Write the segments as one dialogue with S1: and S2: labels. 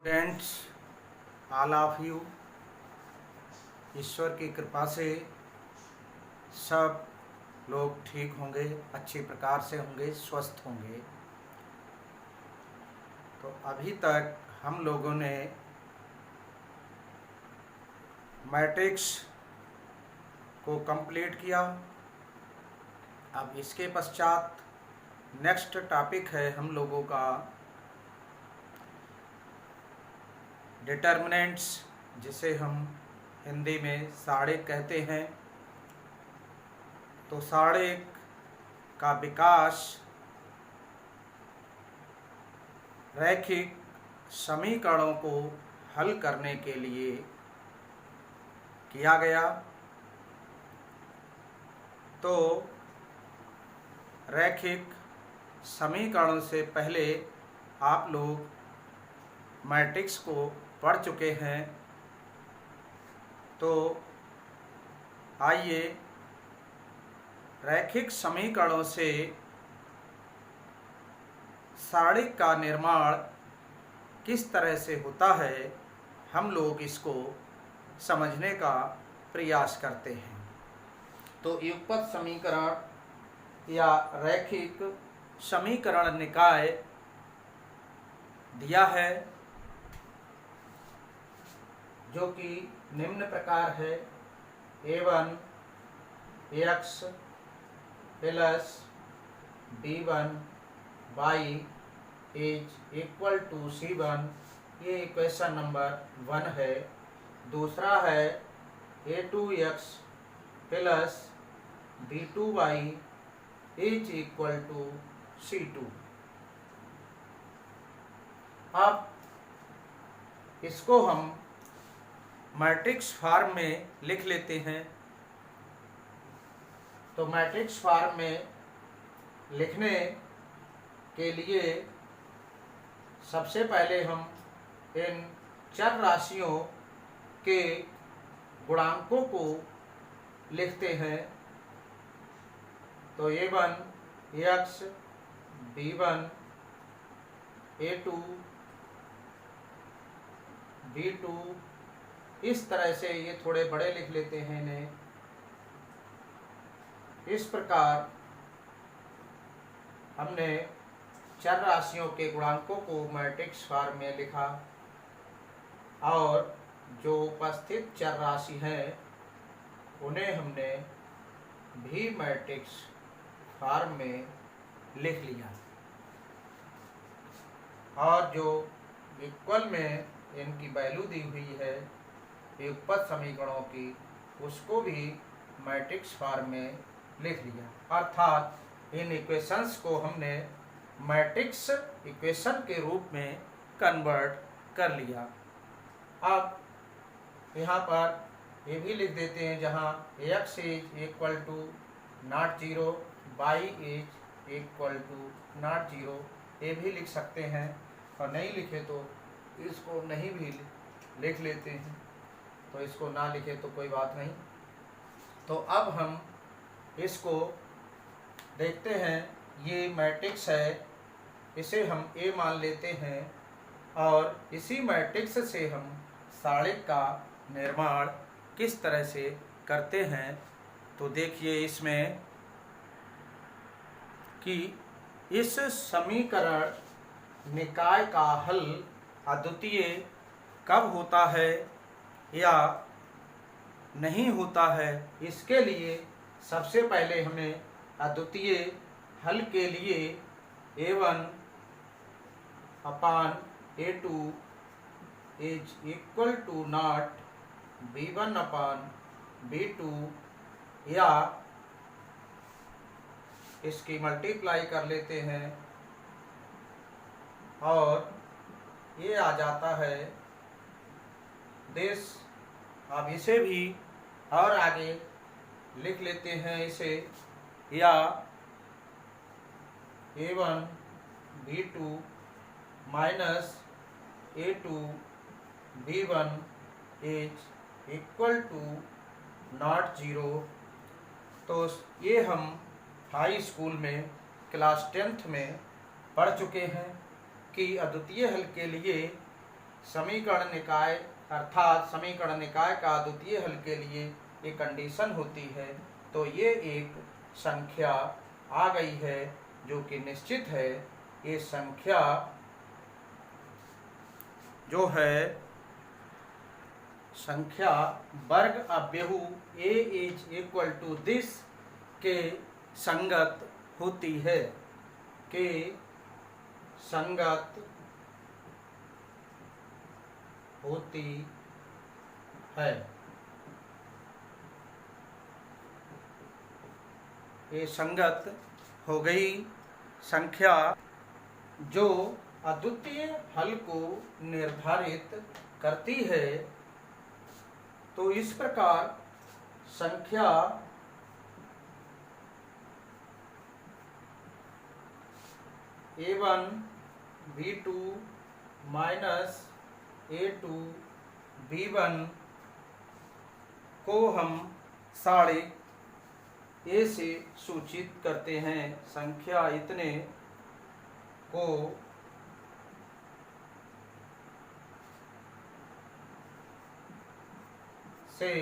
S1: Friends, all of you, ईश्वर की कृपा से सब लोग ठीक होंगे, अच्छी प्रकार से होंगे, स्वस्थ होंगे। तो अभी तक हम लोगों ने मैट्रिक्स को कंप्लीट किया। अब इसके पश्चात नेक्स्ट टॉपिक है हम लोगों का डिटर्मिनेंट्स, जिसे हम हिंदी में साड़िक कहते हैं। तो साड़िक का विकास रैखिक समीकरणों को हल करने के लिए किया गया। तो रैखिक समीकरणों से पहले आप लोग मैट्रिक्स को पढ़ चुके हैं। तो आइए रैखिक समीकरणों से साड़िक का निर्माण किस तरह से होता है, हम लोग इसको समझने का प्रयास करते हैं। तो युगपत समीकरण या रैखिक समीकरण निकाय दिया है, जो कि निम्न प्रकार है। a1 x plus b1 y is equal to c1, ये इक्वेशन नंबर 1 है। दूसरा है a2x plus b2y is equal to c2। अब इसको हम मैट्रिक्स फॉर्म में लिख लेते हैं। तो मैट्रिक्स फॉर्म में लिखने के लिए सबसे पहले हम इन चर राशियों के गुणांकों को लिखते हैं। तो a1 x, b1 a2 b2, इस तरह से ये थोड़े बड़े लिख लेते हैं इन्हें। इस प्रकार हमने चर राशियों के गुणांकों को मैट्रिक्स फॉर्म में लिखा, और जो उपस्थित चर राशि हैं उन्हें हमने भी मैट्रिक्स फॉर्म में लिख लिया, और जो इक्वल में इनकी वैल्यू दी हुई है युगपत समीकरणों की, उसको भी मैट्रिक्स फॉर्म में लिख लिया। अर्थात इन इक्वेशंस को हमने मैट्रिक्स इक्वेशन के रूप में कन्वर्ट कर लिया। अब यहाँ पर ये भी लिख देते हैं, जहाँ x is equal to not 0, y is equal to not 0, ये भी लिख सकते हैं। और नहीं लिखे तो इसको नहीं भी लिख लेते हैं। तो इसको ना लिखे तो कोई बात नहीं। तो अब हम इसको देखते हैं। ये मैट्रिक्स है, इसे हम A मान लेते हैं, और इसी मैट्रिक्स से हम साड़िक का निर्माण किस तरह से करते हैं। तो देखिए इसमें कि इस समीकरण निकाय का हल अद्वितीय कब होता है या नहीं होता है, इसके लिए सबसे पहले हमें अद्वितीय हल के लिए a1 upon a2 is equal to not b1 upon b2, या इसकी मल्टीप्लाई कर लेते हैं, और ये आ जाता है दिस। अब इसे भी और आगे लिख लेते हैं इसे, या a1 b2 minus a2 b1 is equal to not 0। तो ये हम हाई स्कूल में क्लास 10th में पढ़ चुके हैं कि अद्वितीय हल के लिए समीकरण निकाय अर्थात समीकरण निकाय का द्वितीय हल के लिए एक कंडीशन होती है। तो ये एक संख्या आ गई है जो कि निश्चित है। ये संख्या जो है संख्या वर्ग अव्ययु a is equal to this के संगत होती है, के संगत होती है। ये संगत हो गई संख्या जो अद्वितीय हल को निर्धारित करती है। तो इस प्रकार संख्या a1 b2 minus a2 b1 को हम साड़िक a से सूचित करते हैं। संख्या इतने को से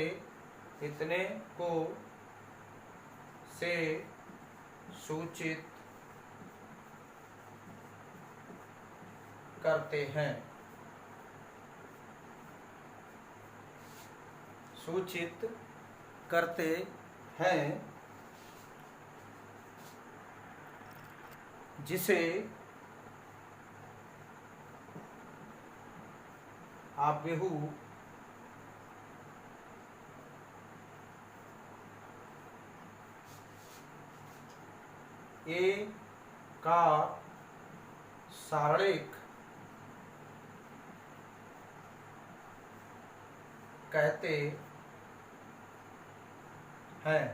S1: इतने को से सूचित करते हैं, सूचित करते हैं, जिसे अव्ययु ए का सारणिक कहते हैं,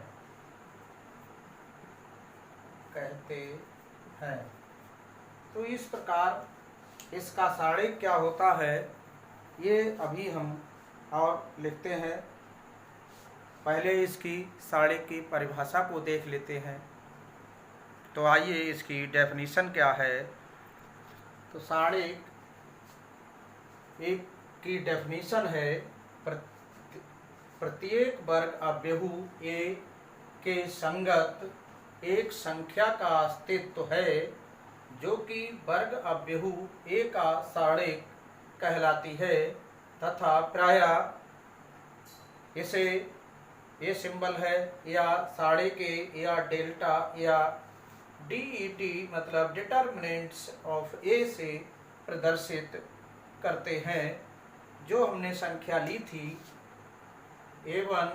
S1: तो इस प्रकार इसका सारणिक क्या होता है ये अभी हम और लिखते हैं। पहले इसकी सारणिक की परिभाषा को देख लेते हैं। तो आइए इसकी डेफिनेशन क्या है। तो सारणिक एक की डेफिनेशन है प्रत्येक वर्ग अव्ययु a के संगत एक संख्या का अस्तित्व है जो कि वर्ग अव्ययु a का सारणिक कहलाती है तथा प्रायः इसे ये सिंबल है या सारणिक के या डेल्टा या DET मतलब डिटर्मिनेंट्स ऑफ a से प्रदर्शित करते हैं। जो हमने संख्या ली थी a1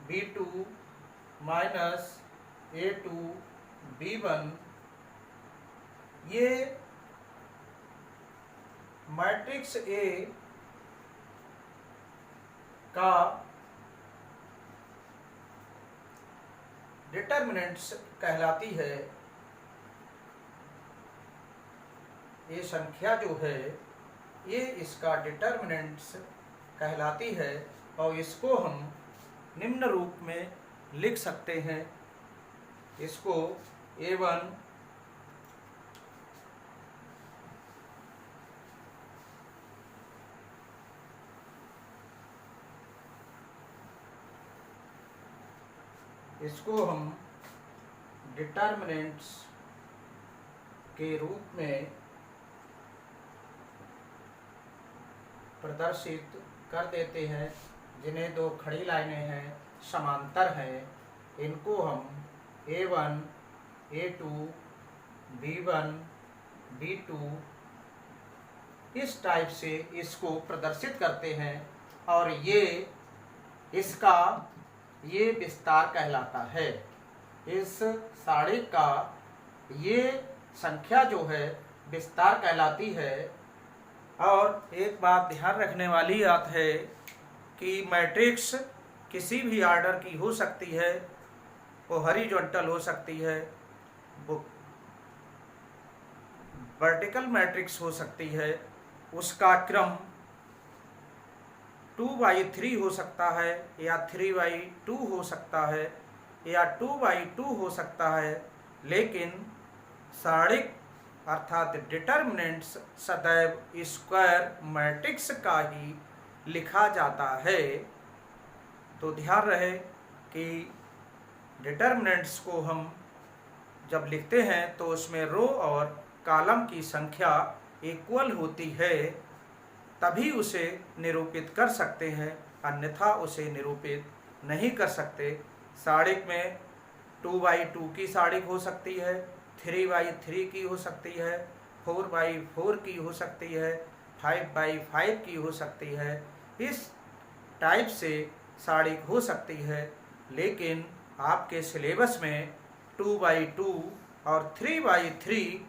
S1: b2 minus a2 b1, ये मैट्रिक्स A का डिटर्मिनेंट्स कहलाती है। ये संख्या जो है ये इसका डिटर्मिनेंट्स कहलाती है और इसको हम निम्न रूप में लिख सकते हैं। इसको a1 इसको हम डिटर्मिनेंट्स के रूप में प्रदर्शित कर देते हैं, जिन्हें दो खड़ी लाइनें हैं समांतर हैं। इनको हम a1 a2 b1 b2 इस टाइप से इसको प्रदर्शित करते हैं और ये इसका ये विस्तार कहलाता है। इस सारणिक का ये संख्या जो है विस्तार कहलाती है। और एक बात ध्यान रखने वाली बात है कि मैट्रिक्स किसी भी आर्डर की हो सकती है, वो हॉरिजॉन्टल हो सकती है, वो वर्टिकल मैट्रिक्स हो सकती है, उसका क्रम 2/3 हो सकता है या 3/2 हो सकता है या 2/2 हो सकता है। लेकिन सारणिक अर्थात डिटर्मिनेंट्स सदैव स्क्वायर मैट्रिक्स का ही लिखा जाता है। तो ध्यान रहे कि डिटर्मिनेंट्स को हम जब लिखते हैं तो उसमें रो और कॉलम की संख्या इक्वल होती है, तभी उसे निरूपित कर सकते हैं, अन्यथा उसे निरूपित नहीं कर सकते। सारणिक में 2×2 की सारणिक हो सकती है, 3×3 की हो सकती है, 4×4 की हो सकती है, 5×5 की हो सकती है। इस टाइप से सारणिक हो सकती है, लेकिन आपके सिलेबस में 2×2 और 3×3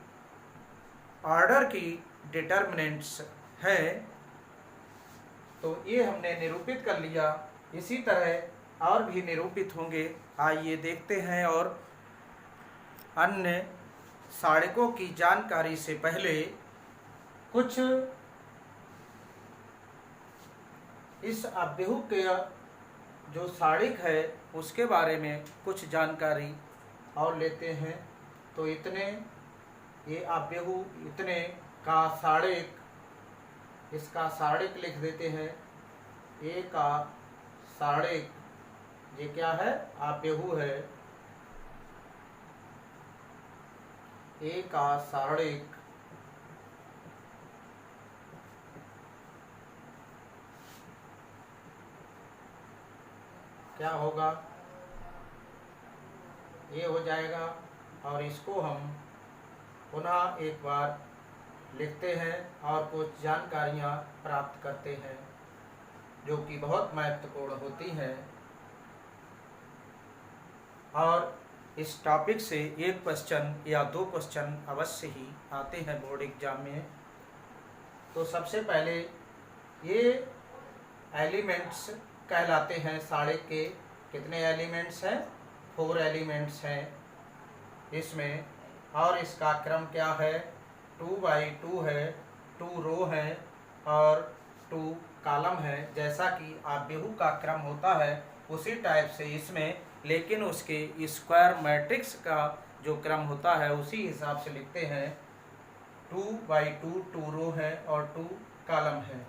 S1: ऑर्डर की डिटर्मिनेंट्स हैं। तो ये हमने निरूपित कर लिया। इसी तरह और भी निरूपित होंगे, आइए देखते हैं। और अन्य सारणिकों की जानकारी से पहले कुछ इस अव्यूह के जो सारणिक है उसके बारे में कुछ जानकारी और लेते हैं। तो इतने ये अव्यूह इतने का सारणिक, इसका सारणिक लिख देते हैं। ए का सारणिक ये क्या है? अव्यूह है। ए का सारणिक क्या होगा? ये हो जाएगा। और इसको हम पुनः एक बार लिखते हैं और कुछ जानकारियाँ प्राप्त करते हैं जो कि बहुत महत्वपूर्ण होती हैं। और इस टॉपिक से एक क्वेश्चन या 2 क्वेश्चन अवश्य ही आते हैं बोर्ड एग्जाम में। तो सबसे पहले ये एलिमेंट्स कहलाते हैं सारणिक के। कितने एलिमेंट्स हैं? 4 एलिमेंट्स हैं इसमें। और इसका क्रम क्या है? 2×2 है, 2 रो है और 2 कॉलम है। जैसा कि अव्यूह का क्रम होता है उसी टाइप से इसमें, लेकिन उसके स्क्वायर मैट्रिक्स का जो क्रम होता है उसी हिसाब से लिखते हैं। 2×2 2 रो है और 2 कॉलम है।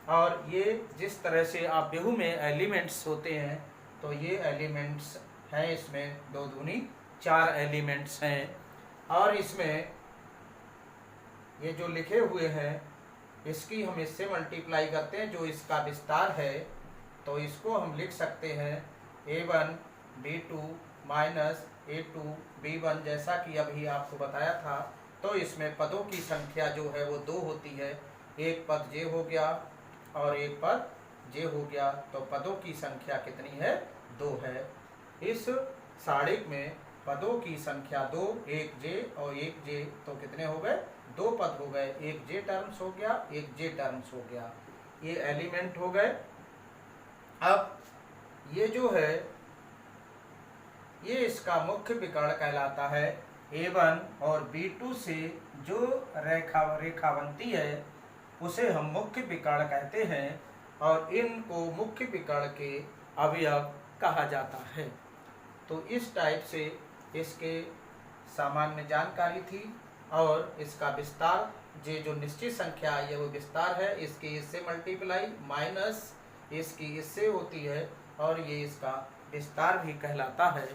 S1: और ये जिस तरह से अव्यूह में एलिमेंट्स होते हैं, तो ये एलिमेंट्स हैं इसमें 2 दूनी 4 एलिमेंट्स हैं। और इसमें ये जो लिखे हुए हैं इसकी हम इससे मल्टीप्लाई करते हैं, जो इसका विस्तार है। तो इसको हम लिख सकते हैं a1 b2 minus a2 b1, जैसा कि अभी आपको बताया था। तो इसमें पदों की संख्या जो है वो 2 होती है। एक पद j हो गया और एक पद j हो गया। तो पदों की संख्या कितनी है? 2 है। इस सारणिक में पदों की संख्या 2, एक j और एक j, तो कितने हो गए? 2 पद हो गए। एक j टर्म्स हो गया, एक j टर्म्स हो गया। ये एलिमेंट हो गए। अब ये जो है ये इसका मुख्य विकर्ण कहलाता है। a1 और b2 से जो रेखा बनती है उसे हम मुख्य विकर्ण कहते हैं और इनको मुख्य विकर्ण के अवयव कहा जाता है। तो इस टाइप से इसके सामान्य जानकारी थी। और इसका विस्तार, ये जो निश्चित संख्या आई है वो विस्तार है। इसकी इससे मल्टीप्लाई माइनस इसकी इससे होती है और ये इसका विस्तार भी कहलाता है।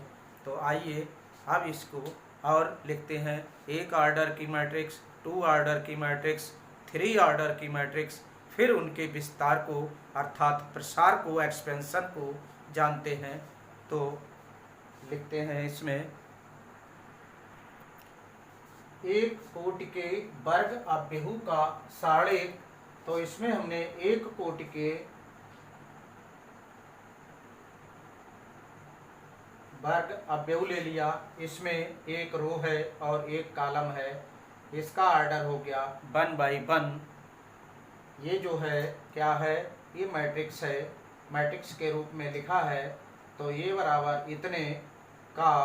S1: तो आइए अब इसको और लिखते हैं। 1 ऑर्डर की मैट्रिक्स, 2 ऑर्डर की मैट्रिक्स, 3 ऑर्डर की मैट्रिक्स, फिर उनके विस्तार को अर्थात प्रसार को, एक्सपेंशन को जानते हैं। तो लिखते हैं इसमें एक कोटि के वर्ग अव्यूह का सारणिक। तो इसमें हमने एक कोटि के वर्ग अव्यूह ले लिया। इसमें एक रो है और एक कॉलम है। इसका ऑर्डर हो गया 1×1। ये जो है क्या है? ये मैट्रिक्स है, मैट्रिक्स के रूप में लिखा है। तो ये बराबर इतने का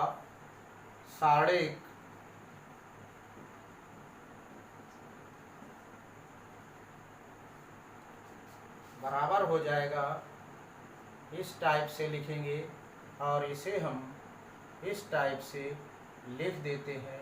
S1: सारणिक बराबर हो जाएगा। इस टाइप से लिखेंगे और इसे हम इस टाइप से लिख देते हैं।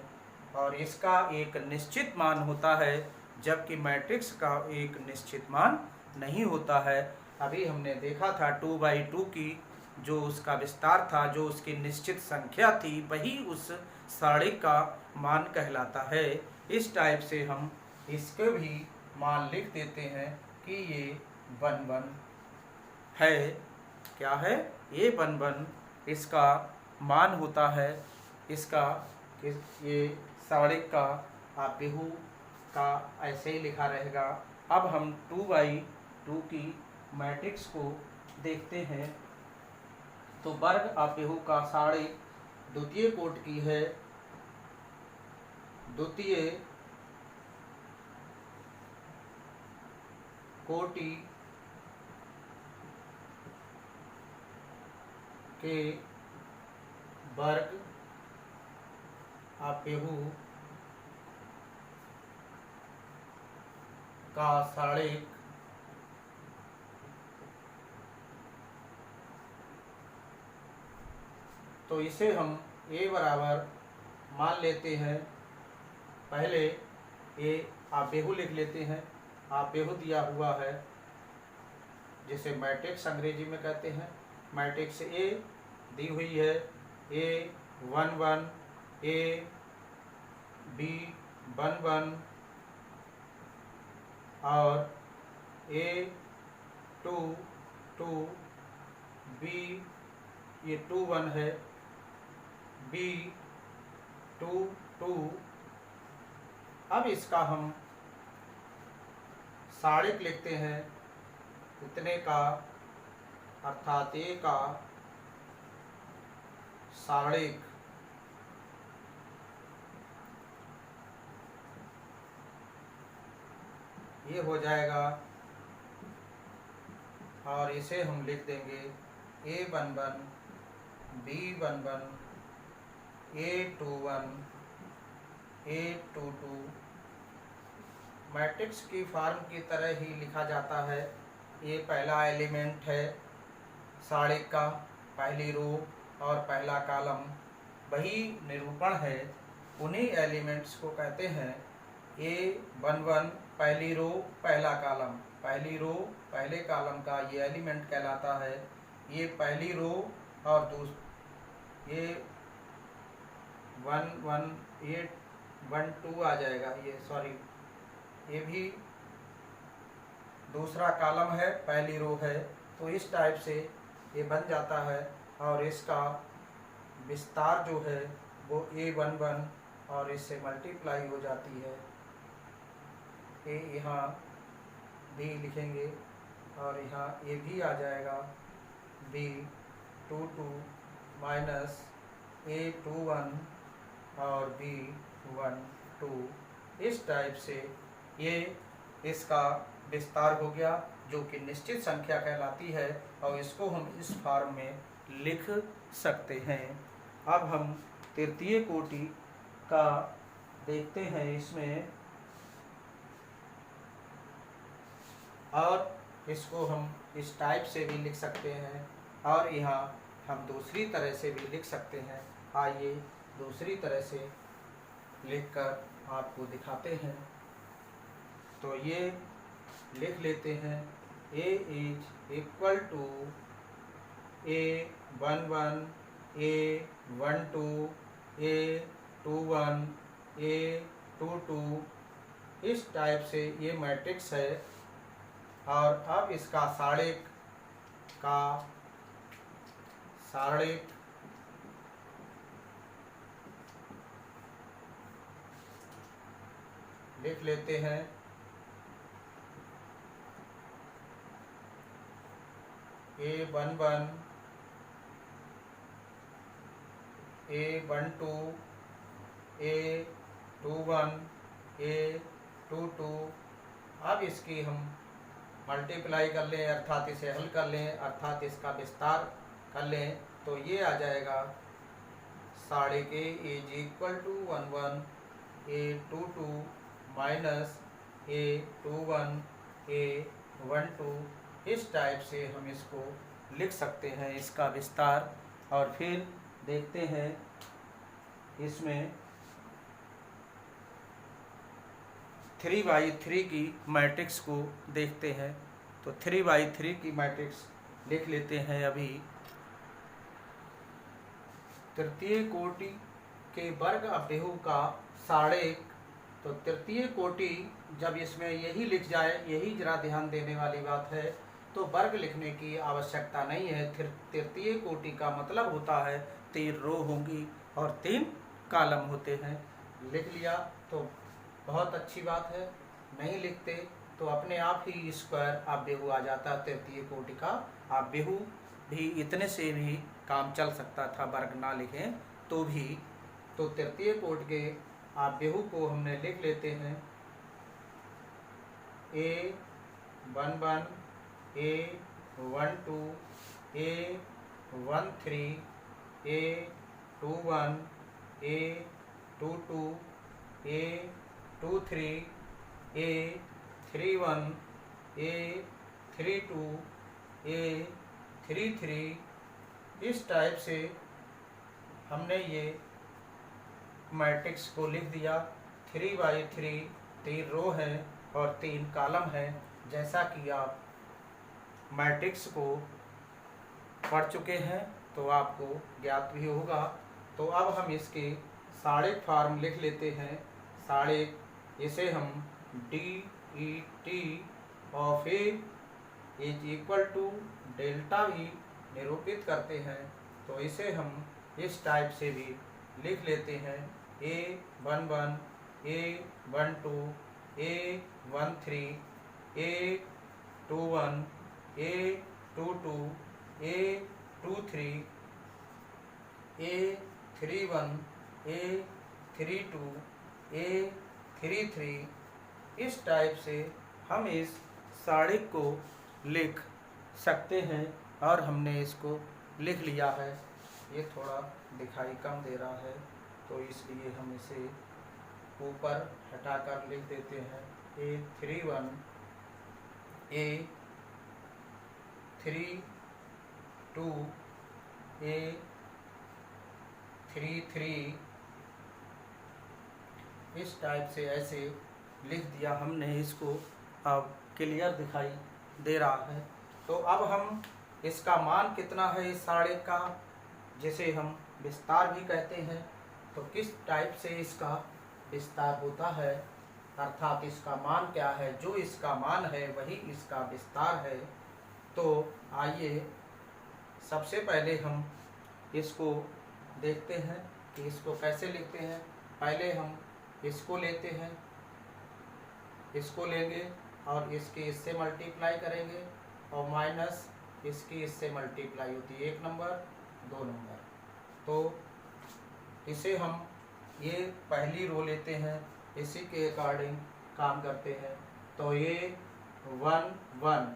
S1: और इसका एक निश्चित मान होता है, जबकि मैट्रिक्स का एक निश्चित मान नहीं होता है। अभी हमने देखा था 2/2 की जो उसका विस्तार था, जो उसकी निश्चित संख्या थी, वही उस सारणिक का मान कहलाता है। इस टाइप से हम इसके भी मान लिख देते हैं कि ये 1 है। क्या है? ये 1 इसका मान होता है। इसका ये सारणिक का आपेहु का ऐसे ही लिखा रहेगा। अब हम 2/2 की मैट्रिक्स को देखते हैं। तो वर्ग आपेहु का सारणिक द्वितीय कोटि की है। द्वितीय कोटि के वर्ग आपेहु का सारणिक तो इसे हम a बराबर मान लेते हैं। पहले a आपेहु लिख लेते हैं। आपेहु दिया हुआ है जिसे मैट्रिक्स अंग्रेजी में कहते हैं। मैट्रिक्स A दी हुई है, A11, A B11 और A22, B ये 21 है, B22। अब इसका हम सारणिक लिखते हैं इतने का, अर्थात A का सारणिक ये हो जाएगा और इसे हम लिख देंगे A11, B11, A21, A22। Matrix की फॉर्म की तरह ही लिखा जाता है। ये पहला एलिमेंट है सारणिक का, पहली रो और पहला कॉलम, वही निरूपण है। उन्हीं एलिमेंट्स को कहते हैं A11 पहली रो पहला कॉलम, पहली रो पहले कॉलम का ये एलिमेंट कहलाता है। ये पहली रो और ये 1 2 आ जाएगा, ये सॉरी ये भी दूसरा कॉलम है, पहली रो है। तो इस टाइप से ये बन जाता है और इसका विस्तार जो है वो A11 और इससे मल्टीप्लाई हो जाती है। ए यहाँ भी लिखेंगे और यहाँ ये भी आ जाएगा, B22 माइनस A21 और B12। इस टाइप से ये इसका विस्तार हो गया, जो कि निश्चित संख्या कहलाती है और इसको हम इस फॉर्म में लिख सकते हैं। अब हम तृतीय कोटि का देखते हैं इसमें, और इसको हम इस टाइप से भी लिख सकते हैं और यहाँ हम दूसरी तरह से भी लिख सकते हैं। आइए दूसरी तरह से लिखकर आपको दिखाते हैं। तो ये लिख लेते हैं, A is equal to A11, A12, A21, A22। इस टाइप से ये मैट्रिक्स है। और अब इसका सारणिक लिख लेते हैं। A11, A12, A21, A22। अब इसकी हम मल्टीप्लाई कर लें, अर्थात इसे हल कर लें, अर्थात इसका विस्तार कर लें, तो ये आ जाएगा सारणिक A is equal to 11, A22 minus A21, A12। इस टाइप से हम इसको लिख सकते हैं, इसका विस्तार। और फिर देखते हैं इसमें 3/3 की मैट्रिक्स को देखते हैं। तो 3/3 की मैट्रिक्स लिख लेते हैं अभी। तृतीय कोटि के वर्ग अवयवों का 1.5। तो तृतीय कोटि जब इसमें यही लिख जाए, यही जरा ध्यान देने वाली बात है, तो वर्ग लिखने की आवश्यकता नहीं है। तृतीय कोटि का मतलब होता है 3 रो होंगी और 3 कॉलम होते हैं। लिख लिया तो बहुत अच्छी बात है, नहीं लिखते तो अपने आप ही स्क्वायर अवयव आ जाता। तृतीय कोटि का अवयव भी इतने से भी काम चल सकता था, वर्ग ना लिखें तो भी। तो तृतीय कोटि के अवयव को हमने लिख लेते हैं। A11, A12, A13, A21, A22, A23, A31, A32, A33। इस टाइप से हमने ये मैट्रिक्स को लिख दिया। 3/3 3 रो हैं और 3 कॉलम हैं। जैसा कि आप मैट्रिक्स को पढ़ चुके हैं तो आपको ज्ञात भी होगा। तो अब हम इसके साड़े फॉर्म लिख लेते हैं। साड़े, इसे हम DET of A is equal to delta V निरूपित करते हैं। तो इसे हम इस टाइप से भी लिख लेते हैं। A11, A12, A13, A21, A22, A23, A31, A32, A33। इस टाइप से हम इस साड़ी को लिख सकते हैं और हमने इसको लिख लिया है। ये थोड़ा दिखाई कम दे रहा है तो इसलिए हम इसे ऊपर हटाकर लिख देते हैं। A31, A32, A33। इस टाइप से ऐसे लिख दिया हमने इसको। अब क्लियर दिखाई दे रहा है। तो अब हम इसका मान कितना है इस साड़े का, जिसे हम विस्तार भी कहते हैं, तो किस टाइप से इसका विस्तार होता है, अर्थात इसका मान क्या है, जो इसका मान है वही इसका विस्तार है। तो आइए सबसे पहले हम इसको देखते हैं कि इसको कैसे लिखते हैं। पहले हम इसको लेते हैं, इसको लेंगे और इसकी इससे मल्टीप्लाई करेंगे और माइनस इसकी इससे मल्टीप्लाई होती है 1 नंबर 2 नंबर। तो इसे हम ये पहली रो लेते हैं, इसी के अकॉर्डिंग काम करते हैं। तो ये 1 1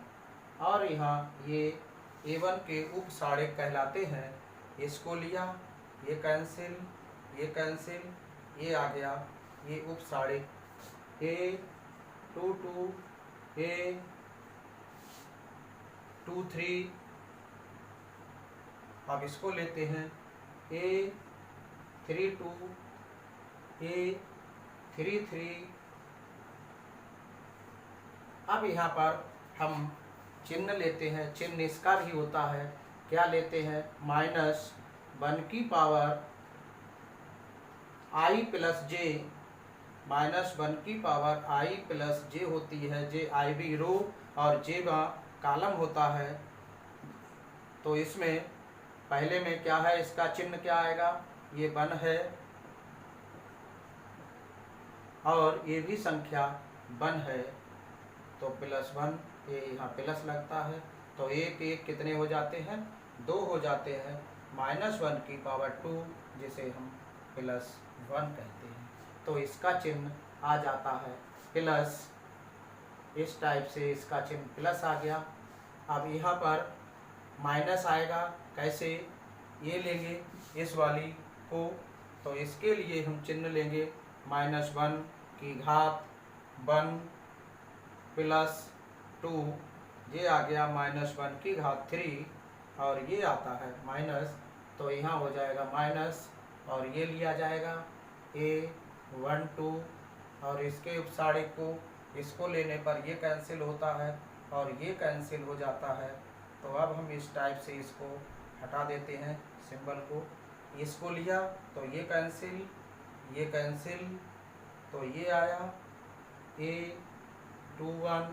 S1: और यहाँ ये A1 के उप साड़े कहलाते हैं। इसको लिया, ये कैंसिल, ये कैंसिल, ये आ गया ये उप साड़े। A22, A23। अब इसको लेते हैं A32, A33। अब यहाँ पर हम चिन्ह लेते हैं, चिन्ह इसका भी होता है। क्या लेते हैं, -1 की पावर I प्लस J, -1 की पावर I प्लस J होती है। JIB रो और J कॉलम होता है। तो इसमें पहले में क्या है, इसका चिन्ह क्या आएगा, ये 1 है और ये भी संख्या 1 है तो +1, ये यहाँ प्लस लगता है। तो 1 1 कितने हो जाते हैं, 2 हो जाते हैं। -1 की पावर 2 जिसे हम +1 कहते हैं। तो इसका चिन्ह आ जाता है प्लस। इस टाइप से इसका चिन्ह प्लस आ गया। अब यहाँ पर माइनस आएगा, कैसे, ये लेंगे इस वाली को, तो इसके लिए हम चिन्ह लेंगे -1 की घात 1 + 2। ये आ गया -1 की घात 3 और ये आता है माइनस। तो यहाँ हो जाएगा माइनस और ये लिया जाएगा A12, और इसके उपसाड़िक को इसको लेने पर ये कैंसिल होता है और ये कैंसिल हो जाता है। तो अब हम इस टाइप से इसको हटा देते हैं सिंबल को। इसको लिया तो ये कैंसिल, तो ये आया A21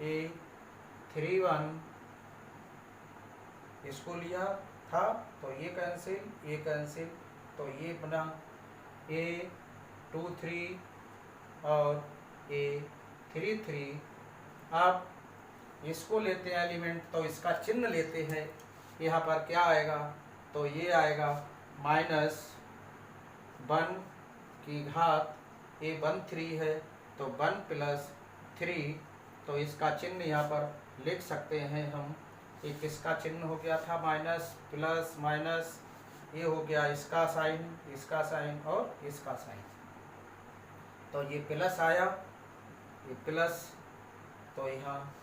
S1: A31, इसको लिया था तो ये कैंसिल, तो ये बना A23 और A33। अब इसको लेते हैं एलिमेंट, तो इसका चिन्ह लेते हैं। यहाँ पर क्या आएगा, तो ये आएगा -1 की घात A13 है, तो 1 + 3, तो इसका चिन्ह यहाँ पर लिख सकते हैं हम। एक इसका चिन्ह हो गया था माइनस प्लस माइनस, ये हो गया इसका साइन और इसका साइन, तो ये प्लस आया, ये प्लस, तो यहाँ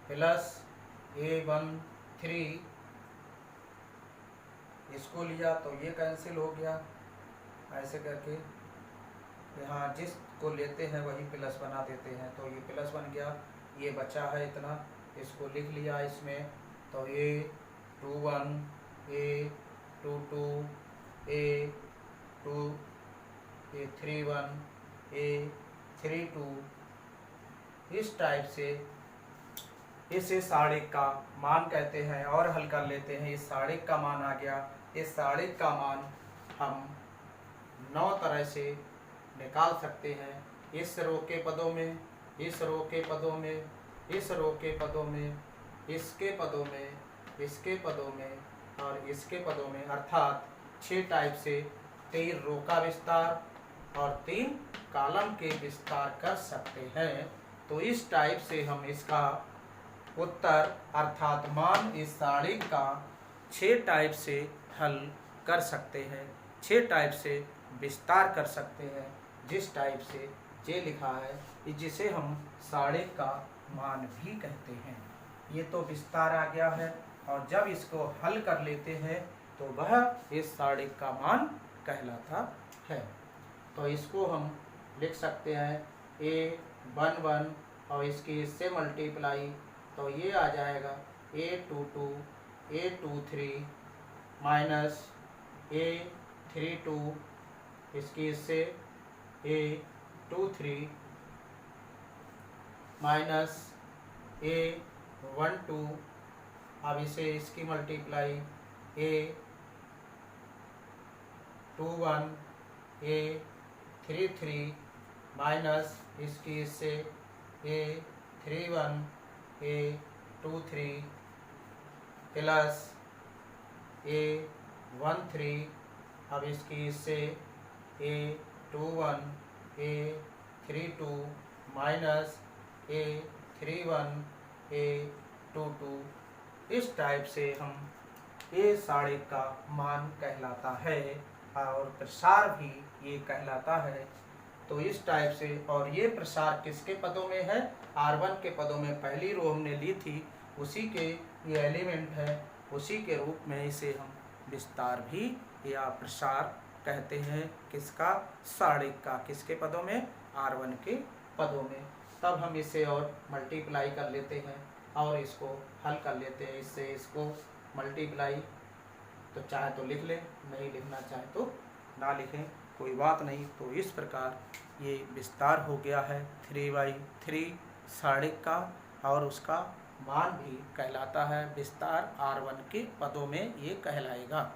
S1: प्लस A13, इसको लिया तो ये कैंसिल हो गया। ऐसे करके यहाँ जिसको लेते हैं वही प्लस बना देते हैं, तो ये प्लस बन गया। ये बचा है इतना, इसको लिख लिया इसमें, तो A21 A22 A2 A31 A32, इस टाइप से इसे साड़िक का मान कहते हैं। और हल कर लेते हैं। इस साड़िक का मान आ गया। इस साड़िक का मान हम 9 तरह से निकाल सकते हैं। इस रो के पदों में, इस रो के पदों में, इस रो के पदों में, इसके पदों में, इसके पदों में और इसके पदों में, अर्थात 6 टाइप से 3 रो का विस्तार और 3 कॉलम के विस्तार कर सकते हैं। तो इस टाइप से हम इसका उत्तर अर्थात मान इस साड़िक का 6 टाइप से हल कर सकते हैं, 6 टाइप से विस्तार कर सकते हैं। जिस टाइप से ये लिखा है, जिसे हम साड़िक का मान भी कहते हैं। ये तो विस्तार आ गया है, और जब इसको हल कर लेते हैं तो वह इस साड़िक का मान कहलाता है। तो इसको हम लिख सकते हैं A11 और इसकी इससे मल्टीप्लाई, तो ये आ जाएगा A22 A23 माइनस A32, इसकी इससे A23 माइनस A12, अब इसे इसकी मल्टीप्लाई A21 A33 माइनस इसकी इससे A31 A23 प्लस A13, अब इसकी इससे A21 A32 minus A31 A22, इस टाइप से हम ये साड़िक का मान कहलाता है और प्रसार भी ये कहलाता है। तो इस टाइप से, और ये प्रसार किसके पदों में है, R1 के पदों में। पहली रो हमने ली थी, उसी के ये एलिमेंट है, उसी के रूप में इसे हम विस्तार भी या प्रसार कहते हैं। किसका, साड़िक का। किसके पदों में, R1 के पदों में। तब हम इसे और मल्टीप्लाई कर लेते हैं और इसको हल कर लेते हैं। इससे इसको मल्टीप्लाई, तो चाहे तो लिख लें, नहीं लिखना चाहे तो ना लिखें, कोई बात नहीं। तो इस प्रकार ये विस्तार हो गया है 3/3 साड़िक का, और उसका मान भी कहलाता है विस्तार। R1 के पदों में ये कहलाएगा।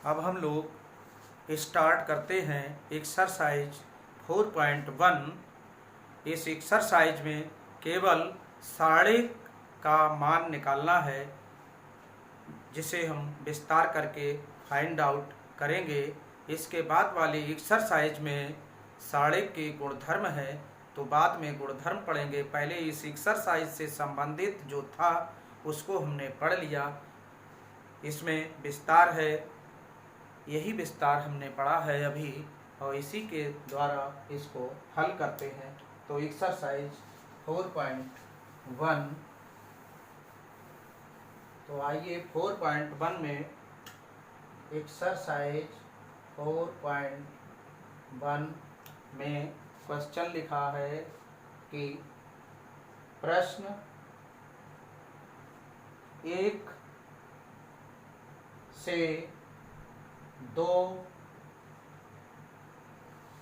S1: अब हम लोग स्टार्ट करते हैं एक्सरसाइज 4.1। इस एक्सरसाइज में केवल साड़िक का मान निकालना है, जिसे हम विस्तार करके फाइंड आउट करेंगे। इसके बाद वाली एक्सरसाइज में साड़िक के गुणधर्म है, तो बाद में गुणधर्म पढ़ेंगे। पहले इस एक्सरसाइज से संबंधित जो था उसको हमने पढ़ लिया। इसमें विस्तार है, यही विस्तार हमने पढ़ा है अभी, और इसी के द्वारा इसको हल करते हैं। तो एक्सरसाइज 4.1, तो आइए 4.1 में एक्सरसाइज 4.1 1 में क्वेश्चन लिखा है कि प्रश्न 1 से 2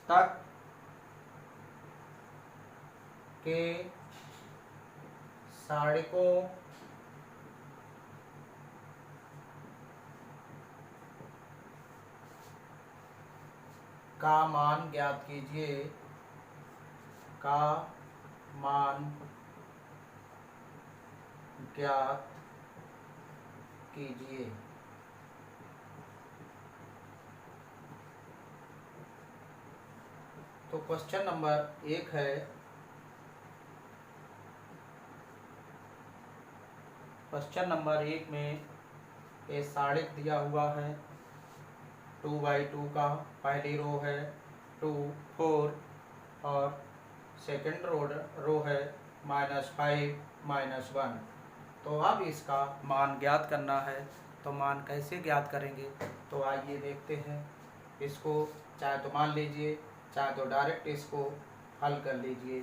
S1: तक के सड़कों का मान ज्ञात कीजिए, का मान ज्ञात कीजिए। तो क्वेश्चन नंबर 1 है, क्वेश्चन नंबर 1 में ये सड़क दिया हुआ है 2x2 का, पहली रो है 2, 4 और सेकंड रो है -5, -1। तो अब इसका मान ज्ञात करना है। तो मान कैसे ज्ञात करेंगे, तो आइए देखते हैं। इसको चाहे तो मान लीजिए, चाहे तो डायरेक्ट इसको हल कर लीजिए।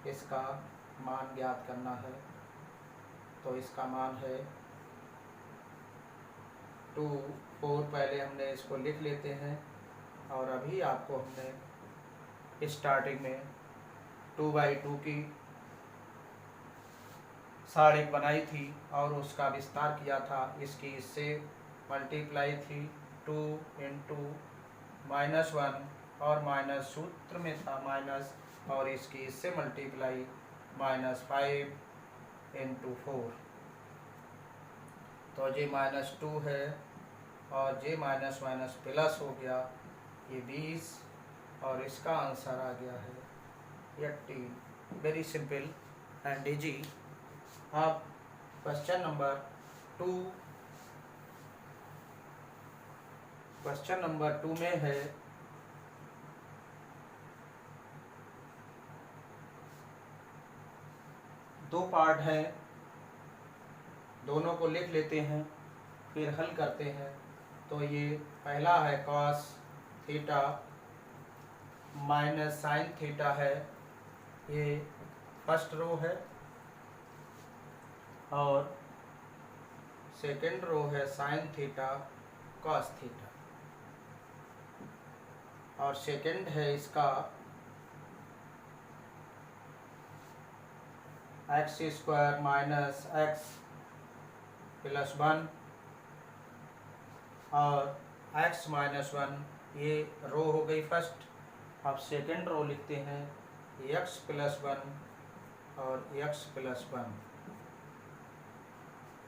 S1: इसका मान ज्ञात करना है, तो इसका मान है 2, 4। पहले हमने इसको लिख लेते हैं और अभी आपको हमने स्टार्टिंग में 2x2 की सड़क बनाई थी और उसका विस्तार किया था। इसकी इससे मल्टीप्लाई थी 2 × -1 और माइनस सूत्र में था माइनस, और इसकी इससे मल्टीप्लाई -5 × 4। तो जे -2 है और जे माइनस माइनस प्लस हो गया, ये 20 और इसका आंसर आ गया है 80। Very simple and easy. अब क्वेश्चन नंबर 2, क्वेश्चन नंबर 2 में है दो पार्ट हैं, दोनों को लिख लेते हैं फिर हल करते हैं। तो ये पहला है cos theta minus sine theta है, ये फर्स्ट रो है, और सेकंड रो है साइन थीटा cos थीटा, और सेकंड है इसका x² माइनस x + 1 और x - 1, ये रो हो गई फर्स्ट। अब सेकंड रो लिखते हैं x + 1 और x + 1।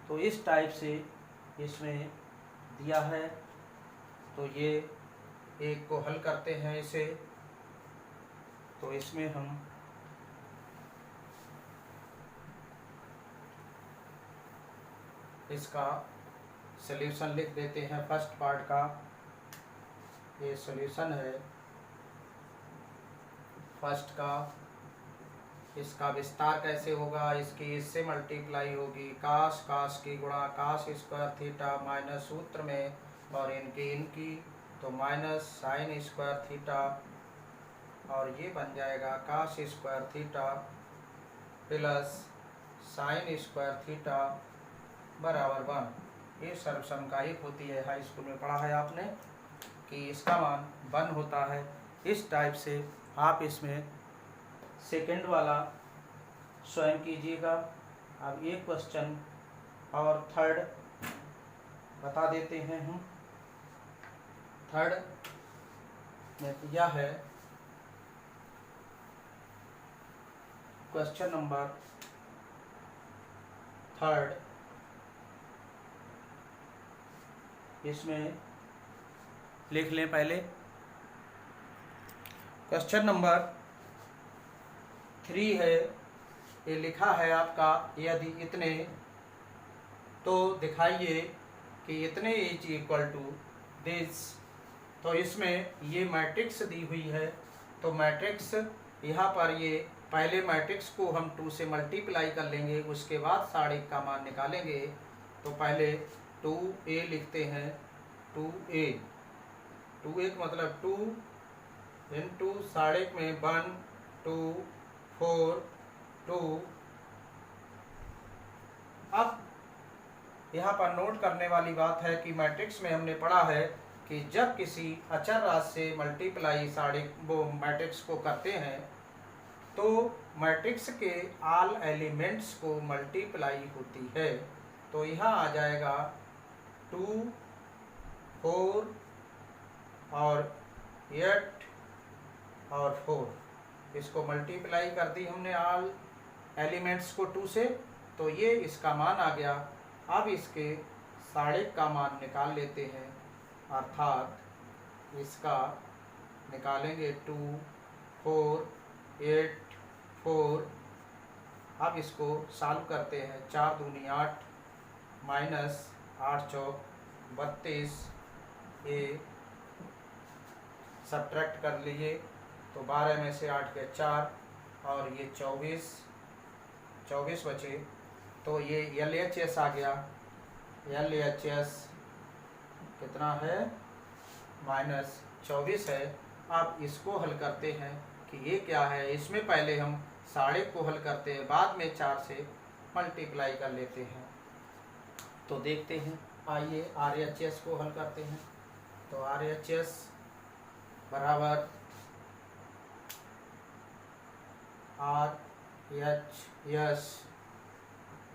S1: तो इस टाइप से इसमें दिया है, तो ये एक को हल करते हैं इसे। तो इसमें हम इसका सॉल्यूशन लिख देते हैं। फर्स्ट पार्ट का ये सॉल्यूशन है फर्स्ट का। इसका विस्तार कैसे होगा, इसकी इससे मल्टीप्लाई होगी, cos की गुणा cos² थीटा माइनस सूत्र में और इनकी तो माइनस sin² थीटा, और ये बन जाएगा cos² theta plus sin² theta बराबर 1। ये सर्वसमकालिक होती है, हाई स्कूल में पढ़ा है आपने कि इसका मान 1 होता है। इस टाइप से आप इसमें सेकंड वाला स्वयं कीजिएगा। अब ये क्वेश्चन और थर्ड बता देते हैं हम। थर्ड में दिया है क्वेश्चन नंबर थर्ड, इसमें लिख लें पहले। क्वेश्चन नंबर 3 है, ये लिखा है आपका यदि इतने, तो दिखाइए कि इतने इज इक्वल टू दिस। तो इसमें ये मैट्रिक्स दी हुई है, तो मैट्रिक्स यहाँ पर ये पहले मैट्रिक्स को हम 2 से मल्टीप्लाई कर लेंगे, उसके बाद साड़िक का मान निकालेंगे। तो पहले 2a लिखते हैं, 2a का मतलब 2 इंटू साढ़े में 1 2 4 2। अब यहाँ पर नोट करने वाली बात है कि मैट्रिक्स में हमने पढ़ा है कि जब किसी अचर राशि से मल्टीप्लाई वो मैट्रिक्स को करते हैं तो मैट्रिक्स के ऑल एलिमेंट्स को मल्टीप्लाई होती है। तो यहाँ आ जाएगा 2 4 और 8 और 4। इसको मल्टीप्लाई कर दी हमने ऑल एलिमेंट्स को 2 से, तो ये इसका मान आ गया। अब इसके साढ़े का मान निकाल लेते हैं, अर्थात इसका निकालेंगे 2 4 8 4। अब इसको सॉल्व करते हैं। 4 दूनी 8 माइनस 8 चौक 32। ये सब्ट्रैक्ट कर लीजिए तो 12 में से 8 के 4 और ये 24 बचे। तो ये LHS आ गया। LHS कितना है? -24 है। अब इसको हल करते हैं कि ये क्या है। इसमें पहले हम साढ़े को हल करते हैं, बाद में 4 से मल्टीप्लाई कर लेते हैं। तो देखते हैं, आइए RHS को हल करते हैं। तो RHS बराबर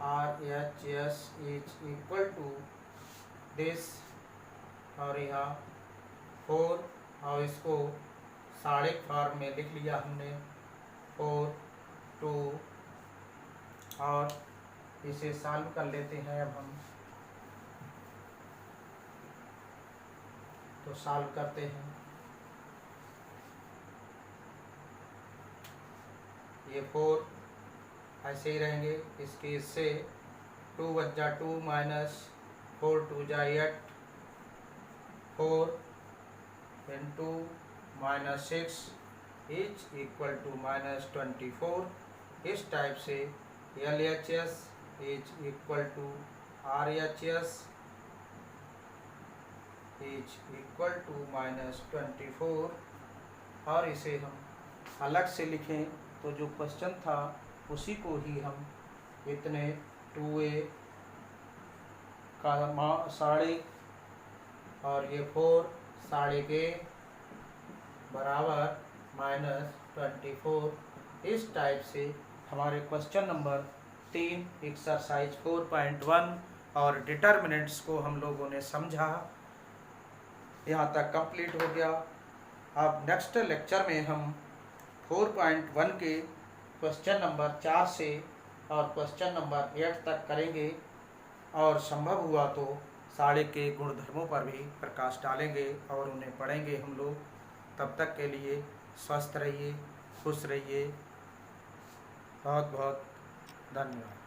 S1: RHS is equal to this, और यहाँ 4 और इसको साढ़े फॉर्म में लिख लिया हमने 4 2, और इसे सॉल्व कर लेते हैं। अब हम तो सॉल्व करते हैं। ये 4 ऐसे ही रहेंगे, इसके इससे 2 बच जा 2 माइनस 4 2 जा 8 4 इंटू -6 इज इक्वल टू -24। इस टाइप से LHS is equal to RHS is equal to -24। और इसे हम अलग से लिखें तो जो क्वेश्चन था उसी को ही हम इतने 2a का साढ़े और ये 4 साढ़े के बराबर -24। इस टाइप से हमारे क्वेश्चन नंबर 3 एक्सरसाइज 4.1 और डिटर्मिनेंट्स को हम लोगों ने समझा। यहाँ तक कंप्लीट हो गया। अब नेक्स्ट लेक्चर में हम 4.1 के क्वेश्चन नंबर 4 से और क्वेश्चन नंबर 8 तक करेंगे, और संभव हुआ तो साढ़े के गुणधर्मों पर भी प्रकाश डालेंगे और उन्हें पढ़ेंगे हम लोग। तब तक के लिए स्वस्थ रहिए, खुश रहिए। बहुत बहुत धन्यवाद।